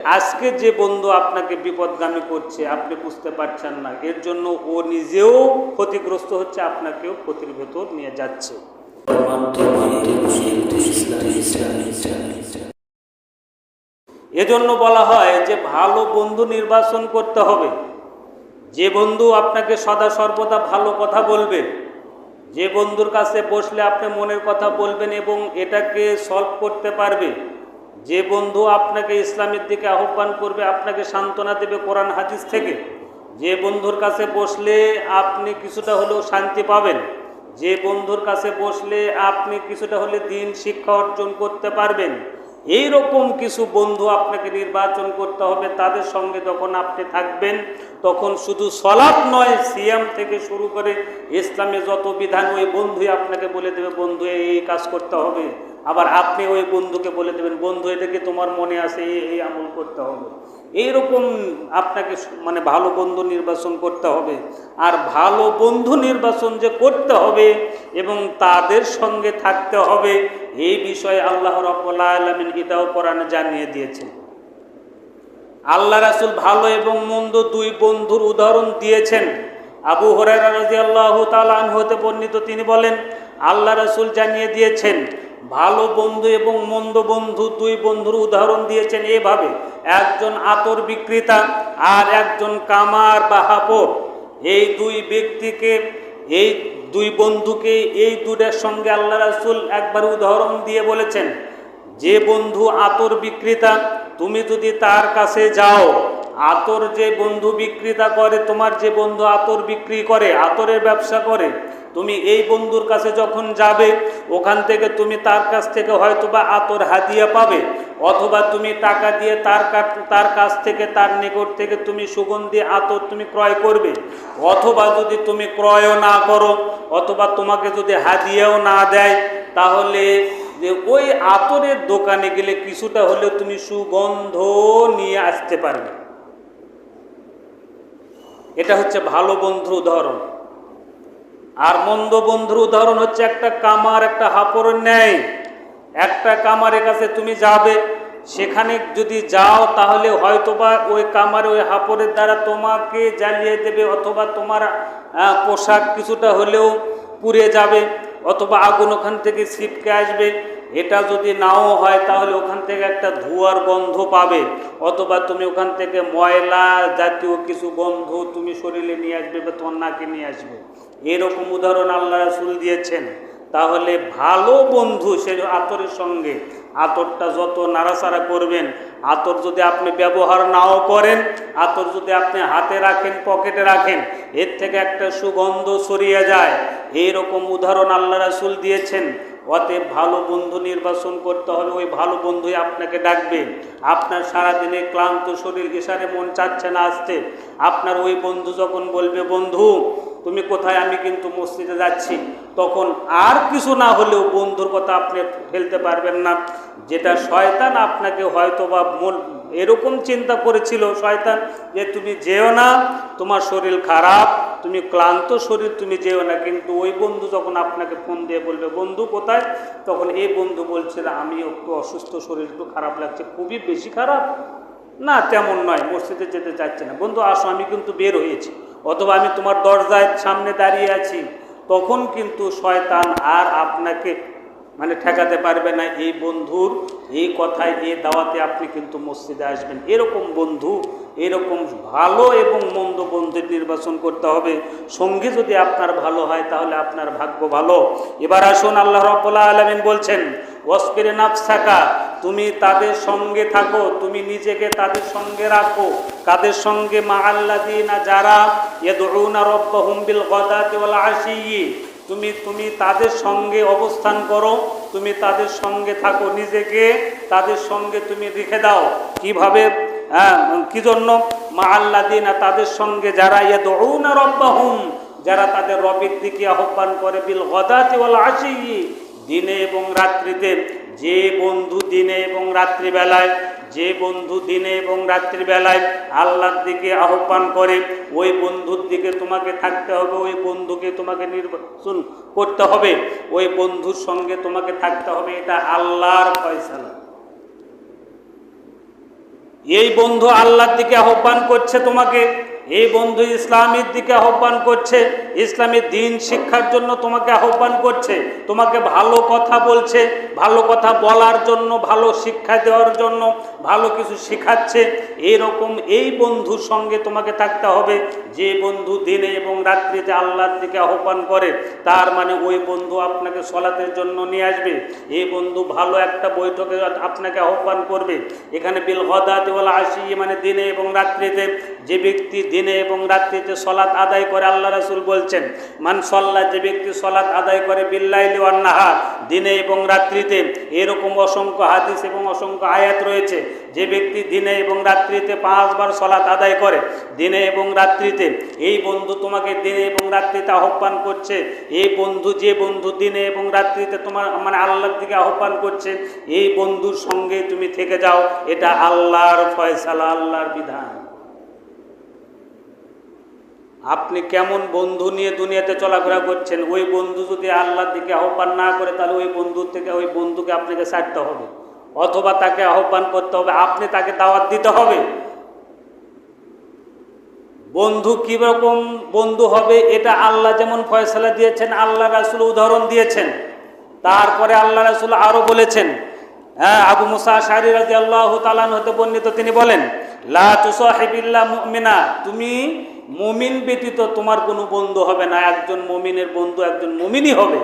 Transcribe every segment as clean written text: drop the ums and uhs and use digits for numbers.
আজকে যে বন্ধু আপনাকে বিপদগামী করছে, আপনি বুঝতে পারছেন না, এর জন্য ও নিজেও ক্ষতিগ্রস্ত হচ্ছে, আপনাকেও ক্ষতির ভেতর নিয়ে যাচ্ছে। এজন্য বলা হয় যে ভালো বন্ধু নির্বাচন করতে হবে। যে বন্ধু আপনাকে সদা সর্বদা ভালো কথা বলবে, যে বন্ধুর কাছে বসলে আপনি মনের কথা বলবেন এবং এটাকে সলভ করতে পারবে, যে বন্ধু আপনাকে ইসলামের দিকে আহ্বান করবে, আপনাকে সান্ত্বনা দেবে কোরআন হাদিস থেকে, যে বন্ধুর কাছে বসলে আপনি কিছুটা হলেও শান্তি পাবেন, যে বন্ধুর কাছে বসলে আপনি কিছুটা হলে দিন শিক্ষা অর্জন করতে পারবেন, এই রকম কিছু বন্ধু আপনাকে নির্বাচন করতে হবে। তাদের সঙ্গে যখন আপনি থাকবেন তখন শুধু সলাত নয়, সিয়াম থেকে শুরু করে ইসলামে যত বিধান ওই বন্ধুই আপনাকে বলে দেবে বন্ধু এই কাজ করতে হবে। আবার আপনি ওই বন্ধুকে বলে দেবেন বন্ধু এটা কি তোমার মনে আছে, এই আমল করতে হবে। এইরকম আপনাকে ভালো বন্ধু নির্বাচন করতে হবে। আর ভালো বন্ধু নির্বাচন যে করতে হবে এবং তাদের সঙ্গে থাকতে হবে, এই বিষয়ে আল্লাহ রাব্বুল আলামিন এটাও কোরআনে জানিয়ে দিয়েছেন। আল্লাহ রাসূল ভালো এবং মন্দ দুই বন্ধুর উদাহরণ দিয়েছেন। আবু হুরায়রা রাদিয়াল্লাহু তাআলা আনহু হতে বর্ণিত, তিনি বলেন আল্লাহ রাসূল জানিয়ে দিয়েছেন ভালো বন্ধু এবং মন্দ বন্ধু দুই বন্ধুর উদাহরণ দিয়েছেন এভাবে, একজন আতর বিক্রেতা আর একজন কামার বা হাপর। এই দুই ব্যক্তিকে, এই দুই বন্ধুকে এই দুটার সঙ্গে আল্লাহ রাসূল একবার উদাহরণ দিয়ে বলেছেন, যে বন্ধু আতর বিক্রেতা, তুমি যদি তার কাছে যাও, আতর যে বন্ধু বিক্রেতা করে, তোমার যে বন্ধু আতর বিক্রি করে, আতরের ব্যবসা করে, তুমি এই বন্ধুর কাছে যখন যাবে ওখান থেকে তুমি তার কাছ থেকে হয়তোবা আতর হাদিয়া পাবে, অথবা তুমি টাকা দিয়ে তার কাছ থেকে, তার নিকট থেকে তুমি সুগন্ধি আতর তুমি ক্রয় করবে। অথবা যদি তুমি ক্রয়ও না করো, অথবা তোমাকে যদি হাদিয়াও না দেয়, তাহলে যে ওই আতরের দোকানে গেলে কিছুটা হলেও তুমি সুগন্ধ নিয়ে আসতে পারবে। এটা হচ্ছে ভালো বন্ধুর উদাহরণ। আর মন্দ বন্ধুর উদাহরণ হচ্ছে একটা কামার একটা হাপড়ের ন্যায়। একটা কামারের কাছে তুমি যাবে, সেখানে যদি যাও তাহলে হয়তোবা ওই কামার ওই হাপড়ের দ্বারা তোমাকে জ্বালিয়ে দেবে, অথবা তোমার পোশাক কিছুটা হলেও পুড়ে যাবে, অথবা আগুন ওখান থেকে ছিটকে আসবে। এটা যদি নাও হয় তাহলে ওখান থেকে একটা ধোঁয়ার গন্ধ পাবে, অথবা তুমি ওখান থেকে ময়লা জাতীয় কিছু গন্ধ তুমি শরীরে নিয়ে আসবে বা তোমার নাকে নিয়ে আসবে। এরকম উদাহরণ আল্লাহ রাসূল দিয়েছেন। তাহলে ভালো বন্ধু সে আতরের সঙ্গে, আতরটা যত নাড়াচাড়া করবেন, আতর যদি আপনি ব্যবহার নাও করেন, আতর যদি আপনি হাতে রাখেন, পকেটে রাখেন, এর থেকে একটা সুগন্ধ ছড়িয়ে যায়। এইরকম উদাহরণ আল্লাহ রাসূল দিয়েছেন। অতএব ভালো বন্ধু নির্বাচন করতে হবে। ওই ভালো বন্ধুই আপনাকে ডাকবে। আপনার সারাদিনে ক্লান্ত শরীর, ইশারে মন চাচ্ছে না আসতে, আপনার ওই বন্ধু যখন বলবে বন্ধু তুমি কোথায়, আমি কিন্তু মসজিদে যাচ্ছি, তখন আর কিছু না হলেও বন্ধুর কথা আপনি ফেলতে পারবেন না। যেটা শয়তান আপনাকে হয়তোবা এরকম চিন্তা করেছিল শয়তান যে তুমি যেও না, তোমার শরীর খারাপ, তুমি ক্লান্ত শরীর, তুমি যেও না, কিন্তু ওই বন্ধু যখন আপনাকে ফোন দিয়ে বলবে বন্ধু কোথায়, তখন এই বন্ধু বলছে আমি একটু অসুস্থ, শরীর একটু খারাপ লাগছে। খুবই বেশি খারাপ না, তেমন নয়, মসজিদে যেতে চাচ্ছে না, বন্ধু আসো আমি কিন্তু বের হয়েছি, অথবা আমি তোমার দরজার সামনে দাঁড়িয়ে আছি। তখন কিন্তু শয়তান আর আপনাকে ঠেকাতে পারবে না। এই বন্ধুর এই কথায়, এই দাওয়াতে আপনি কিন্তু মসজিদে আসবেন। এরকম বন্ধু, এরকম ভালো এবং মন্দ বন্ধুর নির্বাচন করতে হবে। সঙ্গী যদি আপনার ভালো হয় তাহলে আপনার ভাগ্য ভালো। এবার আসুন, আল্লাহ রাব্বুল আলামিন বলছেন ওয়াসবির নাফসাকা, তুমি তাদের সঙ্গে থাকো, তুমি নিজেকে তাদের সঙ্গে রাখো। কাদের সঙ্গে? মাআল্লাযিনা, যারা ইয়াদউনা রাব্বাহুম বিল গাদাতি ওয়াল আশিয়্যি, তুমি তাদের সঙ্গে অবস্থান করো, তুমি তাদের সঙ্গে থাকো, নিজেকে তাদের সঙ্গে তুমি রেখে দাও। কিভাবে? কি জন্য? মাআল্লাযিনা, তাদের সঙ্গে যারা ইয়াদউনা রাব্বাহুম, যারা তাদের রবের দিকে আহ্বান করে, বিল গাদাতি ওয়াল আশিয়্যি, দিনে এবং রাত্রিতে। যে বন্ধু দিনে এবং রাত্রিবেলায়, যে বন্ধু দিনে এবং রাত্রিবেলায় আল্লাহর দিকে আহ্বান করে, ওই বন্ধুর দিকে তোমাকে থাকতে হবে, ওই বন্ধুকে তোমাকে নির্বাচন করতে হবে, ওই বন্ধুর সঙ্গে তোমাকে থাকতে হবে। এটা আল্লাহর ফয়সালা। এই বন্ধু আল্লাহর দিকে আহ্বান করছে তোমাকে, এই বন্ধু ইসলামের দিকে আহ্বান করছে, ইসলামের দিন শিক্ষার জন্য তোমাকে আহ্বান করছে, তোমাকে ভালো কথা বলছে, ভালো কথা বলার জন্য, ভালো শিক্ষা দেওয়ার জন্য, ভালো কিছু শেখাচ্ছে। এরকম এই বন্ধুর সঙ্গে তোমাকে থাকতে হবে। যে বন্ধু দিনে এবং রাত্রিতে আল্লাহর দিকে আহ্বান করে, তার মানে ওই বন্ধু আপনাকে সলাতের জন্য নিয়ে আসবে। এই বন্ধু ভালো একটা বৈঠকে আপনাকে আহ্বান করবে। এখানে বিল গদাতি ওয়াল আশি, মানে দিনে এবং রাত্রিতে। যে ব্যক্তি দিনে এবং রাত্রিতে সলাত আদায় করে, আল্লাহ রাসূল বলছেন মান সল্লা, যে ব্যক্তি সলাত আদায় করে বিল্লাইলি ওয়ান নাহার, দিনে এবং রাত্রিতে। এরকম অসংখ্য হাদিস এবং অসংখ্য আয়াত রয়েছে। যে ব্যক্তি দিনে এবং রাত্রিতে 5 বার সলাত আদায় করে, দিনে এবং রাত্রিতে, এই বন্ধু তোমাকে দিনে এবং রাত্রিতে আহ্বান করছে। এই বন্ধু, যে বন্ধু দিনে এবং রাত্রিতে তোমার মানে আল্লাহর দিকে আহ্বান করছে, এই বন্ধুর সঙ্গে তুমি থেকে যাও। এটা আল্লাহর ফয়সালা, আল্লাহর বিধান। আপনি কেমন বন্ধু নিয়ে দুনিয়াতে চলাফেরা করছেন, ওই বন্ধু যদি আল্লাহর দিকে আহ্বান না করে, তাহলে ওই বন্ধুকে আপনাকে ছাড়তে হবে, অথবা তাকে আহ্বান করতে হবে, আপনি তাকে দাওয়াত দিতে হবে। বন্ধু কিরকম বন্ধু হবে, এটা আল্লাহ যেমন ফয়সালা দিয়েছেন, আল্লাহ রাসূল উদাহরণ দিয়েছেন। তারপরে আল্লাহ রাসূল আরো বলেছেন, আবু মুসা আশআরী রাদিয়াল্লাহু তাআলা হতে বর্ণিত, তিনি বলেন লা তুসাহিবিল্লা মুমিনা, তুমি মুমিন ব্যতীত তোমার কোনো বন্ধু হবে না। একজন মুমিনের বন্ধু একজন মুমিনই হবে।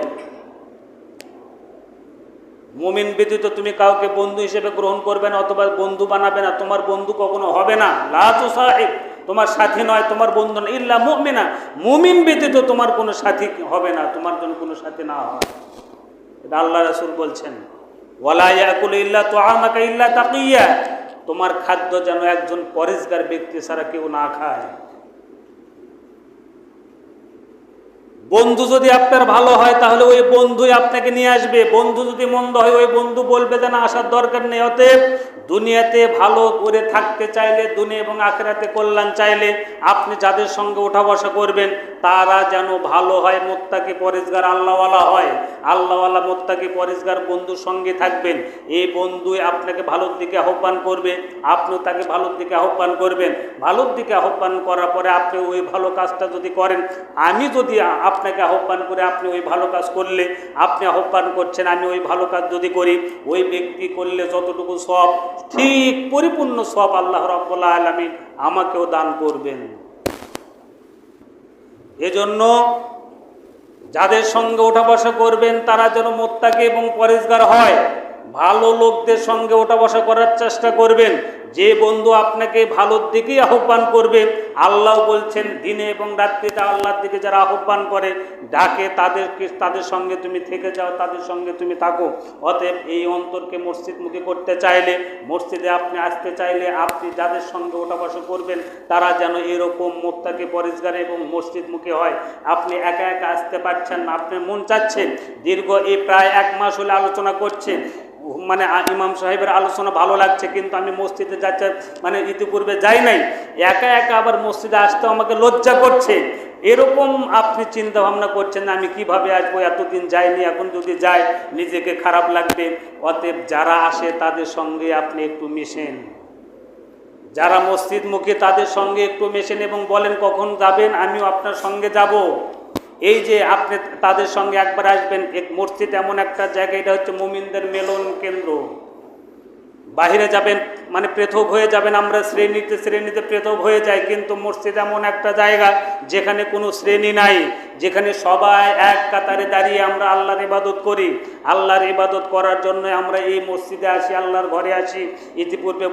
মুমিন ব্যতীত তুমি কাউকে বন্ধু হিসেবে গ্রহণ করবে না, অথবা বন্ধু বানাবে না, তোমার বন্ধু কখনো হবে না। লা তুসাহিব, তোমার সাথী নয়, তোমার বন্ধু না। ইল্লা মুমিনা, মুমিন ব্যতীত তোমার কোনো সাথী হবে না, তোমার জন্য কোনো সাথী না হয়। এটা আল্লাহ রাসূল বলছেন। ওয়ালা ইয়াকুল ইল্লা তুআমাকা ইল্লা তাকিয়া, তোমার খাদ্য যেন একজন পরেশগার ব্যক্তি ছাড়া কেউ না খায়। বন্ধু যদি আপনার ভালো হয়, তাহলে ওই বন্ধুই আপনাকে নিয়ে আসবে। বন্ধু যদি মন্দ হয়, ওই বন্ধু বলবে যে না, আসার দরকার নেই। অতএব দুনিয়াতে ভালো করে থাকতে চাইলে, দুনিয়া এবং আখিরাতে কল্যাণ চাইলে, আপনি যাদের সঙ্গে ওঠা বসা করবেন তারা যেন ভালো হয়, মুত্তাকি পরেশগার আল্লাহওয়ালা হয়। আল্লাহওয়ালা মুত্তাকি পরেশগার বন্ধুর সঙ্গে থাকবেন। এই বন্ধুই আপনাকে ভালোর দিকে আহ্বান করবে, আপনিও তাকে ভালোর দিকে আহ্বান করবেন। ভালোর দিকে আহ্বান করার পরে আপনি ওই ভালো কাজটা যদি করেন, আমি যদি আপনাকে আহ্বান করে আপনি ওই ভালো কাজ করলে, আপনি আহ্বান করছেন, আমি ওই ভালো কাজ যদি করি, ওই ব্যক্তি করলে যতটুকু সওয়াব, ঠিক পরিপূর্ণ সওয়াব আল্লাহ রাব্বুল আলামিন আমাকেও দান করবেন। এজন্য যাদের সঙ্গে ওঠা বসা করবেন তারা যেন মুত্তাকি এবং পরেশগার হয়। ভালো লোকদের সঙ্গে ওঠা বসা করার চেষ্টা করবেন। যে বন্ধু আপনাকে ভালোর দিকেই আহ্বান করবে, আল্লাহ বলছেন দিনে এবং রাত্রিতে আল্লাহর দিকে যারা আহ্বান করে, ডাকে, তাদের সঙ্গে তুমি থেকে যাও, তাদের সঙ্গে তুমি থাকো। অতএব এই অন্তরকে মসজিদমুখী করতে চাইলে, মসজিদে আপনি আসতে চাইলে, আপনি যাদের সঙ্গে ওঠা বসা করবেন তারা যেন এরকম মুত্তাকি পরেশগার এবং মসজিদমুখী হয়। আপনি একা একা আসতে পারছেন না, আপনার মন চাচ্ছে, দীর্ঘ এই প্রায় 1 মাস হলে আলোচনা করছে, মানে ইমাম সাহেবের আলোচনা ভালো লাগছে, কিন্তু আমি মসজিদে যাচ্ছি, মানে ইতিপূর্বে যাই নাই, একা একা আবার মসজিদে আসতে আমাকে লজ্জা করছে। এরকম আপনি চিন্তা ভাবনা করছেন, আমি কিভাবে আসবো, এতদিন যাইনি, এখন যদি যাই নিজেকে খারাপ লাগবে। অতএব যারা আসে তাদের সঙ্গে আপনি একটু মিশেন, যারা মসজিদমুখী তাদের সঙ্গে একটু মেশেন এবং বলেন কখন যাবেন, আমিও আপনার সঙ্গে যাব। এই যে আপনি তাদের সঙ্গে একবার আসবেন। এক মসজিদ এমন একটা জায়গা, এটা হচ্ছে মুমিনদের মিলন কেন্দ্র। বাহিরে যাবেন মানে পৃথক হয়ে যাবেন, আমরা শ্রেণীতে পৃথক হয়ে যাই, কিন্তু মসজিদ এমন একটা জায়গা যেখানে কোনো শ্রেণী নাই, যেখানে সবাই এক কাতারে দাঁড়িয়ে আমরা আল্লাহর ইবাদত করি। আল্লাহর ইবাদত করার জন্য আমরা এই মসজিদে আসি, আল্লাহর ঘরে আসি। ইতিপূর্বে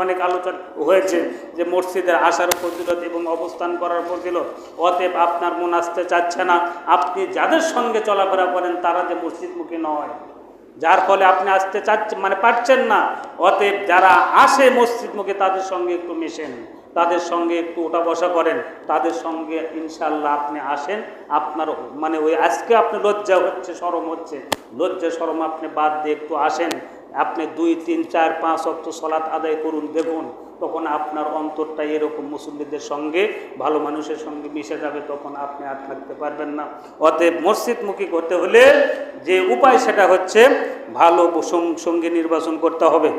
অনেক আলোচনা হয়েছে যে মসজিদের আসার ফজিলত এবং অবস্থান করার ফজিলত। অতএব আপনার মন আসতে চাচ্ছে না, আপনি যাদের সঙ্গে চলাফেরা করেন তারা যে মসজিদমুখী নয়, যার ফলে আপনি আসতে চাচ্ছেন মানে পারছেন না। অতএব যারা আসে মসজিদমুখী তাদের সঙ্গে একটু মেশেন, তাদের সঙ্গে একটু ওঠা বসা করেন, তাদের সঙ্গে ইনশাআল্লাহ আপনি আসেন। আপনার মানে ওই আজকে আপনি লজ্জা হচ্ছে, শরম হচ্ছে, লজ্জা শরম আপনি বাদ দিয়ে একটু আসেন। আপনি 2, 3, 4, 5 ওয়াক্ত সালাত আদায় করুন, দেখুন তখন আপনার অন্তরটা এরকম মুসল্লিদের সঙ্গে, ভালো মানুষের সঙ্গে মিশে যাবে, তখন আপনি আর থাকতে পারবেন না। অতএব মসজিদমুখী করতে হলে যে উপায় সেটা হচ্ছে ভালো সঙ্গী নির্বাচন করতে হবে।